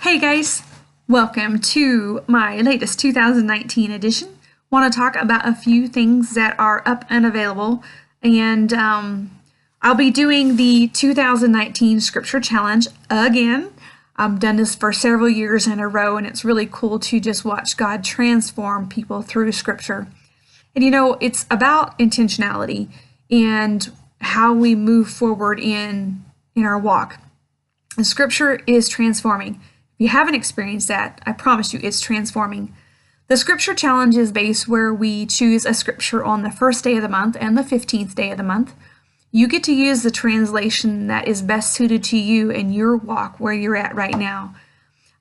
Hey guys, welcome to my latest 2019 edition. Want to talk about a few things that are up and available, and I'll be doing the 2019 Scripture Challenge again. I've done this for several years in a row, and it's really cool to just watch God transform people through Scripture. And you know, it's about intentionality and how we move forward in our walk. And Scripture is transforming. If you haven't experienced that, I promise you it's transforming. The Scripture Challenge is based where we choose a scripture on the first day of the month and the 15th day of the month. You get to use the translation that is best suited to you and your walk where you're at right now.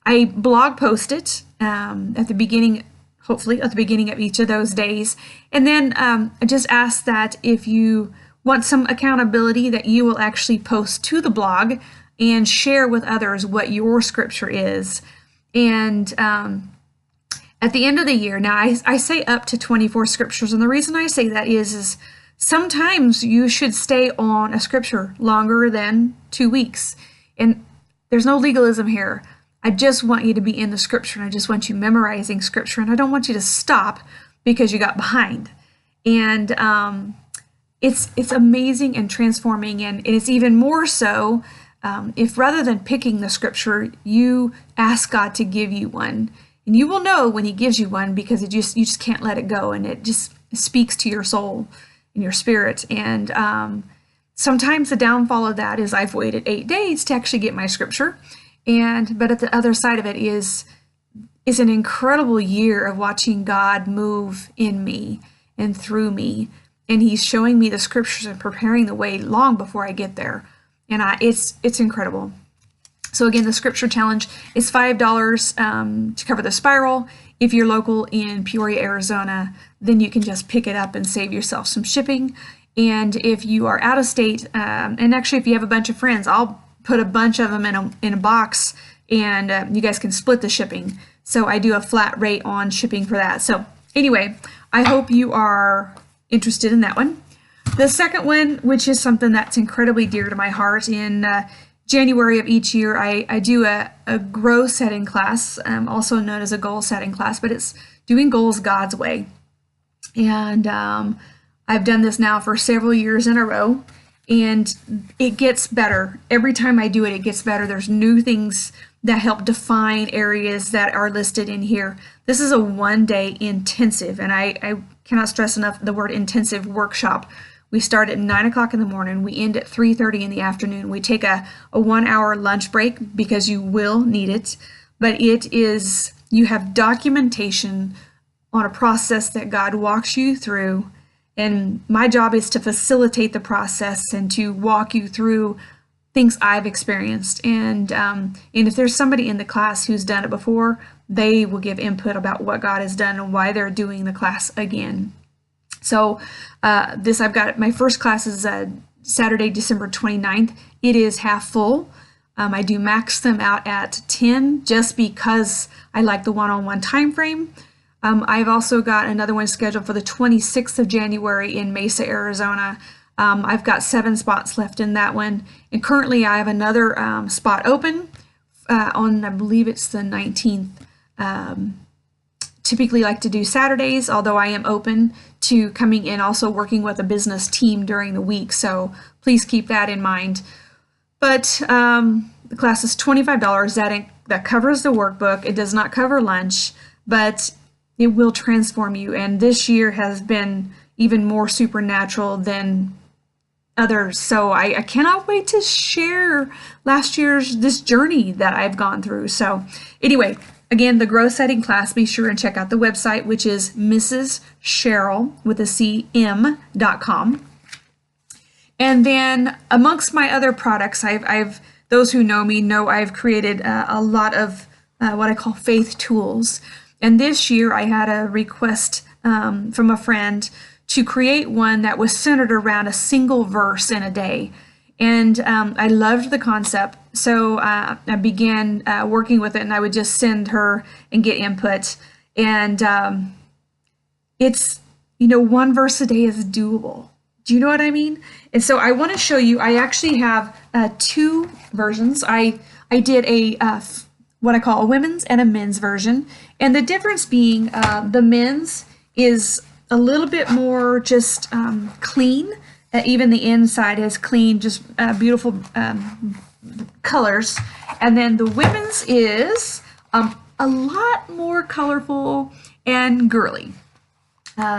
I blog post it at the beginning, hopefully at the beginning of each of those days. And then I just ask that if you want some accountability, that you will actually post to the blog and share with others what your scripture is. And at the end of the year, now I say up to 24 scriptures, and the reason I say that is sometimes you should stay on a scripture longer than 2 weeks. And there's no legalism here. I just want you to be in the scripture, and I just want you memorizing scripture, and I don't want you to stop because you got behind. And it's amazing and transforming, and it's even more so if rather than picking the scripture, you ask God to give you one. And you will know when he gives you one because you just can't let it go, and it just speaks to your soul and your spirit. And sometimes the downfall of that is I've waited 8 days to actually get my scripture. But at the other side of it is an incredible year of watching God move in me and through me. And he's showing me the scriptures and preparing the way long before I get there. And it's incredible. So again, the Scripture Challenge is $5 to cover the spiral. If you're local in Peoria, Arizona, then you can just pick it up and save yourself some shipping. And if you are out of state, and actually if you have a bunch of friends, I'll put a bunch of them in a box, and you guys can split the shipping. So I do a flat rate on shipping for that. So anyway, I hope you are interested in that one. The second one, which is something that's incredibly dear to my heart, in January of each year, I do a grow setting class, also known as a goal setting class, but it's doing goals God's way. And I've done this now for several years in a row, and it gets better. Every time I do it, it gets better. There's new things that help define areas that are listed in here. This is a one-day intensive, and I cannot stress enough the word intensive workshop. We start at 9 o'clock in the morning. We end at 3:30 in the afternoon. We take a 1 hour lunch break because you will need it. But you have documentation on a process that God walks you through. And my job is to facilitate the process and to walk you through things I've experienced. And if there's somebody in the class who's done it before, they will give input about what God has done and why they're doing the class again. So I've got my first class is Saturday, December 29th. It is half full. I do max them out at 10 just because I like the one-on-one time frame. I've also got another one scheduled for the 26th of January in Mesa, Arizona. I've got 7 spots left in that one. And currently I have another spot open on, I believe it's the 19th. Typically like to do Saturdays, although I am open to coming in also working with a business team during the week, so please keep that in mind. But the class is $25. That covers the workbook. It does not cover lunch, but it will transform you. And this year has been even more supernatural than others. So I cannot wait to share this journey that I've gone through. So anyway, again, the Grow Setting class, be sure and check out the website, which is Mrs. Cheryl with a CM.com. And then amongst my other products, those who know me know I've created a lot of what I call faith tools. And this year I had a request from a friend to create one that was centered around a single verse in a day. And I loved the concept, so I began working with it, and I would just send her and get input. And it's, one verse a day is doable. Do you know what I mean? And so I want to show you, I actually have 2 versions. I did a what I call a women's and a men's version. And the difference being the men's is a little bit more just clean. Even the inside is clean, just beautiful colors. And then the women's is a lot more colorful and girly.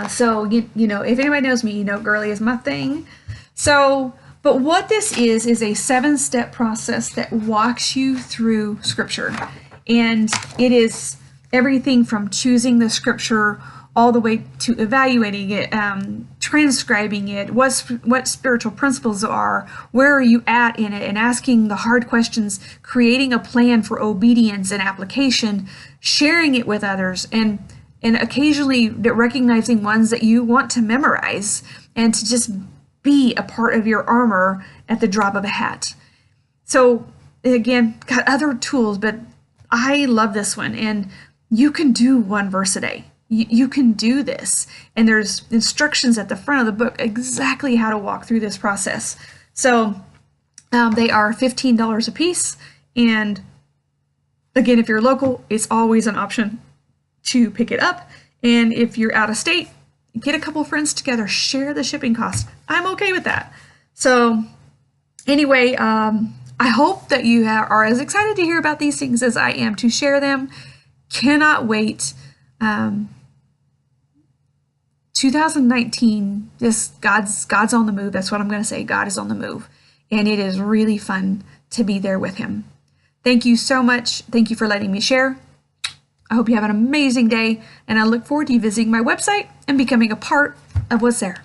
So, you know, if anybody knows me, you know girly is my thing. So, but what this is a 7-step process that walks you through Scripture. And it is everything from choosing the Scripture all the way to evaluating it, transcribing it, what spiritual principles are, where are you at in it, and asking the hard questions, creating a plan for obedience and application, sharing it with others, and occasionally recognizing ones that you want to memorize and to just be a part of your armor at the drop of a hat. So again, got other tools, but I love this one. And you can do 1 verse a day. You can do this. And there's instructions at the front of the book exactly how to walk through this process. So they are $15 a piece. And again, if you're local, it's always an option to pick it up. And if you're out of state, get a couple friends together, share the shipping cost. I'm okay with that. So anyway, I hope that you are as excited to hear about these things as I am to share them. Cannot wait. 2019, just God's on the move. That's what I'm going to say. God is on the move. And it is really fun to be there with him. Thank you so much. Thank you for letting me share. I hope you have an amazing day, and I look forward to you visiting my website and becoming a part of what's there.